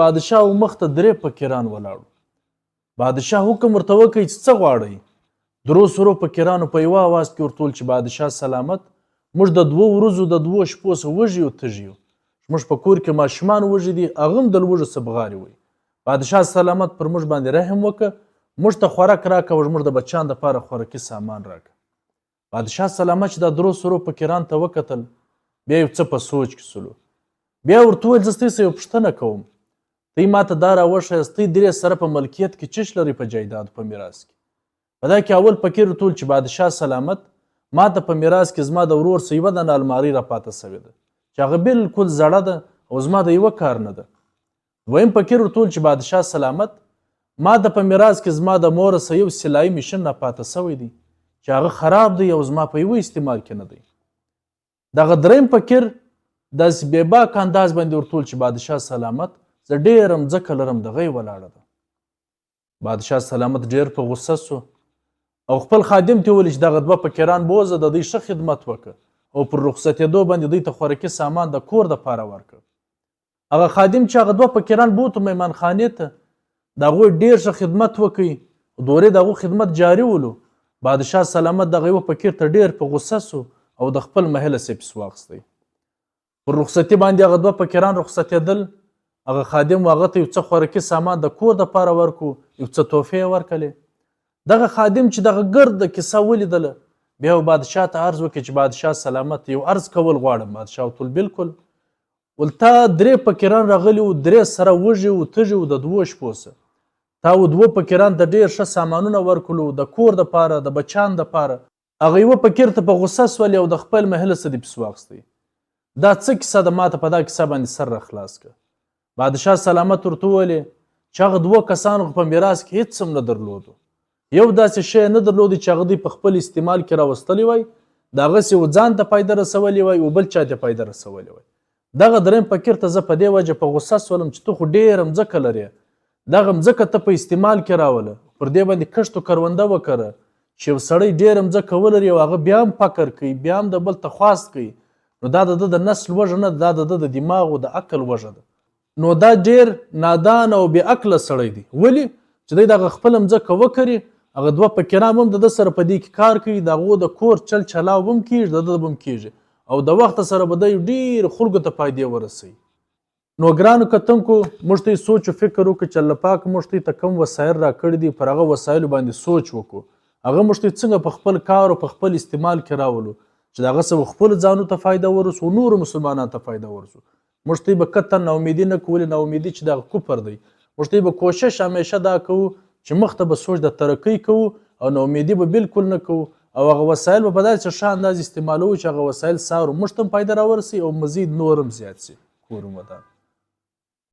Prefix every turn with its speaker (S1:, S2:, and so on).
S1: بادشاه مخ ته 3 فقیران ولاړو. بادشاه حکم ورته وکړ چې څه غواړئ؟ 300 فقیرانو په یوه اواز کې ورته وویل چې بادشاه سلامت، موږ د 2 ورځو د 2 شپو څخه وږي او تږي یو. موږ په کور کې ماشومان وږي دي، هغه هم د لوږو څه بغارې وایي. بادشاه سلامت پر موږ باندې رحم وکړه، موږ ته خوراک راکړه او موږ د بچیانو دپاره خوراکي سامان راکړه. بادشاه سلامت چې دا 300 فقیرانو ته وکتل، بیا یو څه په سوچ کې سولو. بیا ورته وویل زه ستاسې یو پوښتنه کوم، دوی ماته دا راوښیاست دوی 3 سره په ملکیت کې څه لري په جایداد په میراث کې؟ په دا کې اول فقیر ورته وویل چې بادشاه سلامت، ماته په میراث کې زما د ورور څه یوه دانه المارۍ راپاته سوې ده چې هغه بلکل زړه ده او زما د یوه کار نه ده. دویم فقیر ورته وویل چې بادشاه سلامت، ماته په میراث کې زما د مور څه یو سلایي میشن راپاته سوی دی چې هغه خراب دی او زما په یوه استعمال کې نه دی. دغه دریم فقیر داسې بېباک انداز باندې ورته وویل چې بادشاه سلامت، زه ډېره مځکه لرم دغه یې ولاړه ده. بادشاه سلامت ډېر په غوسه سو او خپل خادم ته وویل چې دغه 2 فقیران بوځه، د دوی ښه خدمت وکړه او پر رخصتېدو باندې دوی ته خوراکي سامان د کور دپاره ورکړه. هغه خادم چې هغه 2 فقیران بوتو میمانخانې ته، د هغوی ډېر ښه خدمت وکړي، دورې د هغو خدمت جاري ولو. بادشاه سلامت دغه یوه فقیر ته ډېر په غوسه سو او د خپل محله سپس واخیستی. پر رخصتي باندې هغه 2 فقیران رخصتېدل. هغه خادم هغه ته یو څه خوراکي سامان د کور دپاره ورکړو، یو څه تحفې یې ورکړلې. دغه خادم چې دغه ګرده کیسه ولیدله، بیا یې بادشاه ته عرض وکړي چې بادشاه سلامت، یو عرض کول غواړم. بادشاه ورته وویل بالکل. ول تا 3 فقیران راغلي وو، 3 سره وږي وو تږي وو د 2 شپو څخه. تا 2 فقیران ته ډېر ښه سامانونه ورکړلو د کور دپاره د بچیانو دپاره. هغه یوه فقیر ته په غوسه سولې او د خپل محله څه دې پس واخیستی. دا څه کیسه ده؟ ماته په دا کیسه باندې سر راخلاص کړه. بادشاه سلامت ورته وویلې چې هغه 2 کسانو په میراث کې هېڅ هم نه درلودو. یو داسې شی نه درلودی چې هغه دوی په خپل استعمال کې راوستلی وای، د هغسې یو ځان ته فایده رسولی وای او بل چا ته فایده رسولی وای. دغه دریم فقیر ته زه په دې وجه په غوسه سولم چې ته خو ډېره مځکه لرې، دغه مځکه ته په استعمال کې راوله، پر دې باندې کښت و کرونده وکړه چې یو سړی ډېره مځکه ولري او هغه بیا هم فقر کوي، بیا هم د بل ته خواست کوي، نو دا د ده د نسل وژه نه، دا د ده د دماغ او د عقل وژه ده. نو دا ډېر نادان او بې عقله سړی دی. ولې؟ چې دی دغه خپله مځکه وکري، هغه 2 فقیران هم د ده سره په دې کې کار کوي، د هغو د کور چل چلاو هم کېږي، د ده به هم کېږي او د وخته سره به دی ډېر خلکو ته فایدې ورسوي. نو ګرانو کتونکو، موږ ته سوچ و فکر وکړو چې الله پاک موږ ته کوم وسایل راکړي دي، پر هغه وسایلو باندې سوچ وکړو، هغه موږ ته څنګه په خپل کار او په خپل استعمال کې راولو چې د هغه څه خپلو ځانو ته فایده ورسو، نورو مسلمانانو ته فایده ورسو. موږ ته به قطعا ناامیدي نه کوو، ولې ناامیدي چې دغه کفر دی. موږ ته به کوشش همیشه دا کوو چې مخ ته به سوچ د ترقۍ کوو او ناامیدي به بالکل نه کوو او هغه وسایل به په داسې ښه انداز استعمالوو چې هغه وسایل سارو موږ ته هم فایده راورسوي او مزید نور هم زیات سي. کور ودان.